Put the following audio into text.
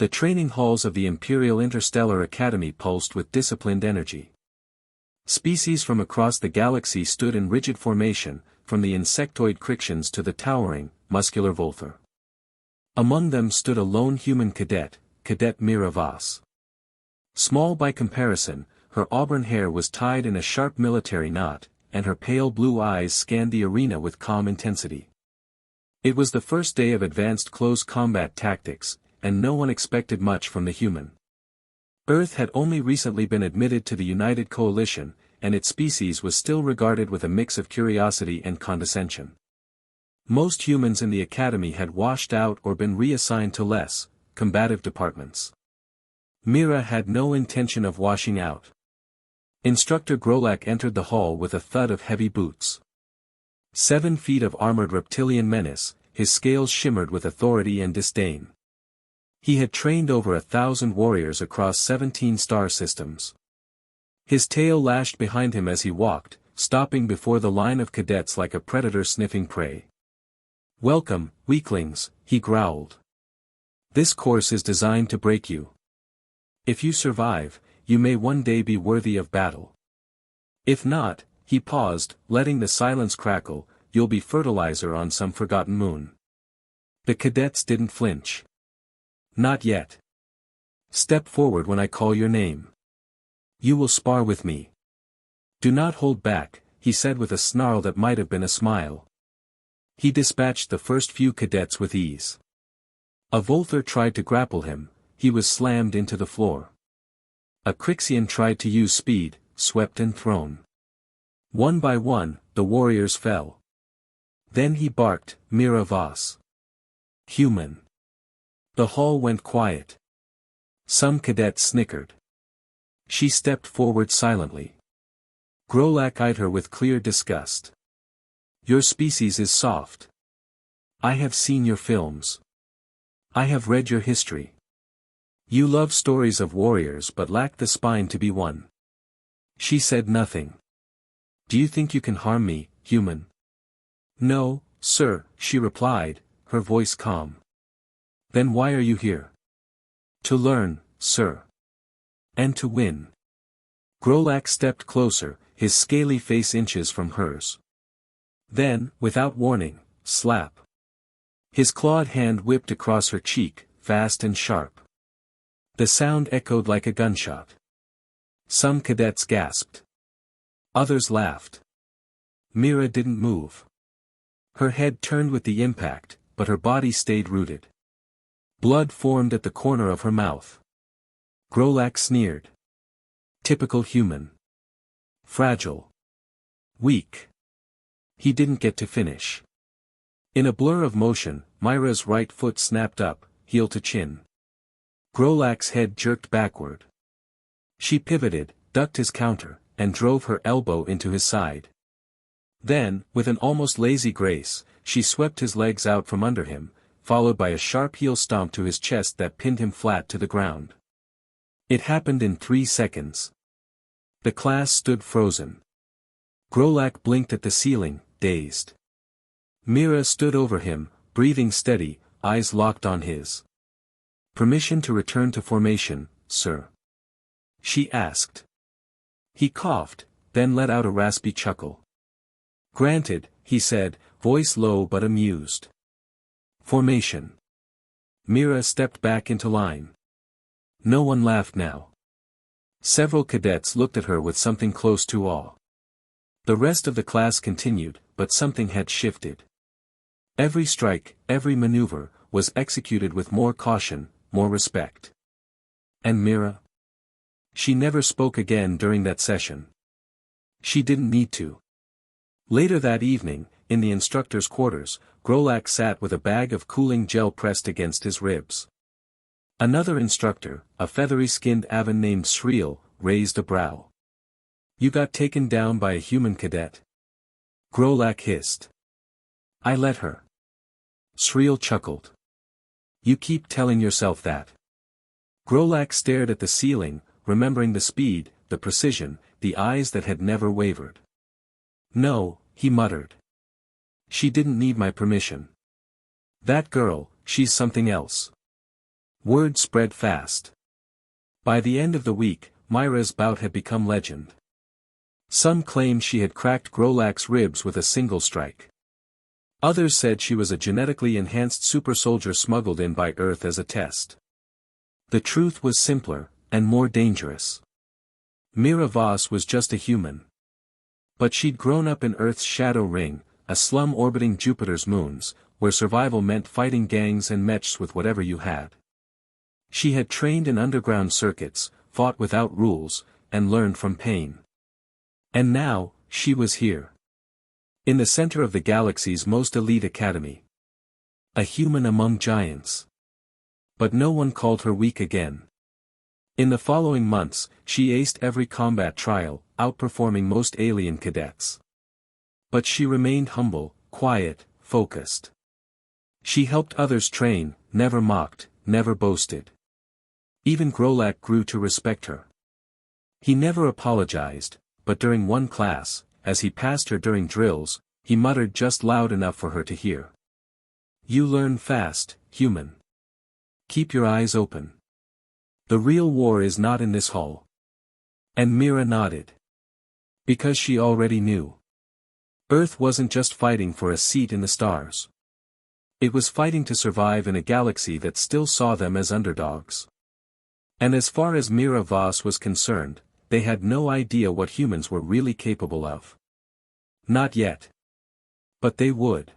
The training halls of the Imperial Interstellar Academy pulsed with disciplined energy. Species from across the galaxy stood in rigid formation, from the insectoid Crictions to the towering, muscular Volther. Among them stood a lone human cadet, Cadet Mira Voss. Small by comparison, her auburn hair was tied in a sharp military knot, and her pale blue eyes scanned the arena with calm intensity. It was the first day of advanced close combat tactics, and no one expected much from the human. Earth had only recently been admitted to the United Coalition, and its species was still regarded with a mix of curiosity and condescension. Most humans in the Academy had washed out or been reassigned to less combative departments. Mira had no intention of washing out. Instructor Galactic entered the hall with a thud of heavy boots. 7 feet of armored reptilian menace, his scales shimmered with authority and disdain. He had trained over 1,000 warriors across 17 star systems. His tail lashed behind him as he walked, stopping before the line of cadets like a predator sniffing prey. "Welcome, weaklings," he growled. "This course is designed to break you. If you survive, you may one day be worthy of battle. If not," he paused, letting the silence crackle, "you'll be fertilizer on some forgotten moon." The cadets didn't flinch. "Not yet. Step forward when I call your name. You will spar with me. Do not hold back," he said with a snarl that might have been a smile. He dispatched the first few cadets with ease. A Volther tried to grapple him, he was slammed into the floor. A Crixian tried to use speed, swept and thrown. One by one, the warriors fell. Then he barked, "Mira Voss. Human." The hall went quiet. Some cadets snickered. She stepped forward silently. Galactic eyed her with clear disgust. "Your species is soft. I have seen your films. I have read your history. You love stories of warriors but lack the spine to be one." She said nothing. "Do you think you can harm me, human?" "No, sir," she replied, her voice calm. "Then why are you here?" "To learn, sir. And to win." Galactic stepped closer, his scaly face inches from hers. Then, without warning, slap. His clawed hand whipped across her cheek, fast and sharp. The sound echoed like a gunshot. Some cadets gasped. Others laughed. Mira didn't move. Her head turned with the impact, but her body stayed rooted. Blood formed at the corner of her mouth. Galactic sneered. Typical human. Fragile. Weak. He didn't get to finish. In a blur of motion, Mira's right foot snapped up, heel to chin. Galactic's head jerked backward. She pivoted, ducked his counter, and drove her elbow into his side. Then, with an almost lazy grace, she swept his legs out from under him, followed by a sharp heel stomp to his chest that pinned him flat to the ground. It happened in 3 seconds. The class stood frozen. Galactic blinked at the ceiling, dazed. Mira stood over him, breathing steady, eyes locked on his. "Permission to return to formation, sir?" she asked. He coughed, then let out a raspy chuckle. "Granted," he said, voice low but amused. "Formation." Mira stepped back into line. No one laughed now. Several cadets looked at her with something close to awe. The rest of the class continued, but something had shifted. Every strike, every maneuver, was executed with more caution, more respect. And Mira? She never spoke again during that session. She didn't need to. Later that evening, in the instructor's quarters, Galactic sat with a bag of cooling gel pressed against his ribs. Another instructor, a feathery-skinned Avon named Shriel, raised a brow. "You got taken down by a human cadet?" Galactic hissed. "I let her." Shriel chuckled. "You keep telling yourself that." Galactic stared at the ceiling, remembering the speed, the precision, the eyes that had never wavered. "No," he muttered. "She didn't need my permission. That girl, she's something else. Word spread fast. By the end of the week, Mira's bout had become legend. Some claimed she had cracked Galactic's ribs with a single strike. Others said she was a genetically enhanced super soldier smuggled in by Earth as a test. The truth was simpler, and more dangerous. Mira Voss was just a human. But she'd grown up in Earth's shadow ring, a slum orbiting Jupiter's moons, where survival meant fighting gangs and mechs with whatever you had. She had trained in underground circuits, fought without rules, and learned from pain. And now, she was here. In the center of the galaxy's most elite academy. A human among giants. But no one called her weak again. In the following months, she aced every combat trial, outperforming most alien cadets. But she remained humble, quiet, focused. She helped others train, never mocked, never boasted. Even Galactic grew to respect her. He never apologized, but during one class, as he passed her during drills, he muttered just loud enough for her to hear. "You learn fast, human. Keep your eyes open. The real war is not in this hall." And Mira nodded. Because she already knew. Earth wasn't just fighting for a seat in the stars. It was fighting to survive in a galaxy that still saw them as underdogs. And as far as Mira Voss was concerned, they had no idea what humans were really capable of. Not yet. But they would.